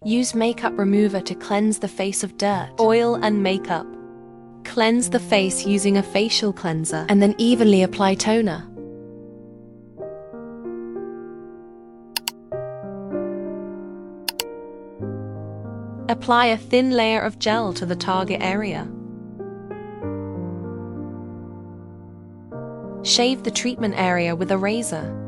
Use makeup remover to cleanse the face of dirt, oil, and makeup. Cleanse the face using a facial cleanser and then evenly apply toner. Apply a thin layer of gel to the target area. Shave the treatment area with a razor.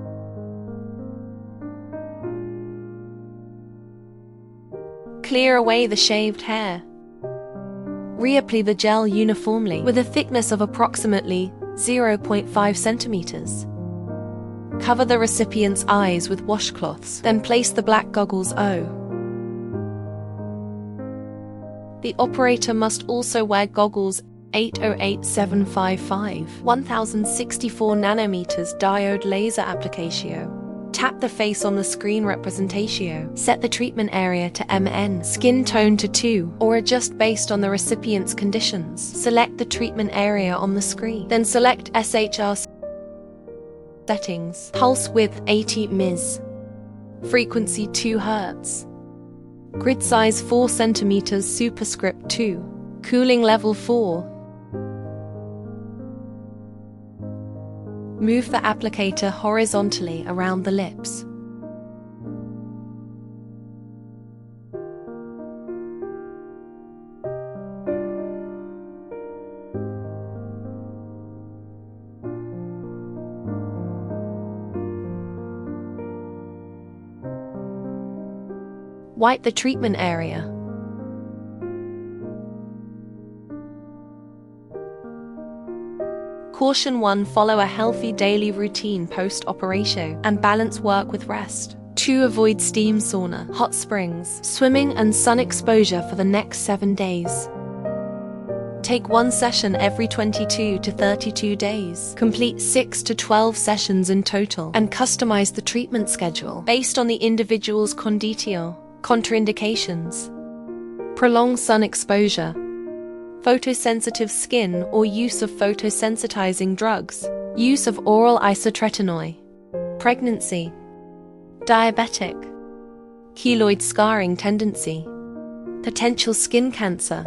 Clear away the shaved hair. Reapply the gel uniformly with a thickness of approximately 0.5 centimeters. Cover the recipient's eyes with washcloths, then place the black goggles O. The operator must also wear goggles 808755 1064 nanometers diode laser application. Tap the face on the screen representation. Set the treatment area to MN, skin tone to 2, or adjust based on the recipient's conditions. Select the treatment area on the screen. Then select SHR settings. Pulse width 80 ms. Frequency 2 Hz. Grid size 4 cm superscript 2. Cooling level 4. Move the applicator horizontally around the lips. Wipe the treatment area. Caution 1. Follow a healthy daily routine post-operation and balance work with rest. 2. Avoid steam sauna, hot springs, swimming and sun exposure for the next 7 days. Take 1 session every 22 to 32 days. Complete 6 to 12 sessions in total and customize the treatment schedule based on the individual's condition. Contraindications: prolonged sun exposure, photosensitive skin or use of photosensitizing drugs, use of oral isotretinoin, pregnancy, diabetic, keloid scarring tendency, potential skin cancer.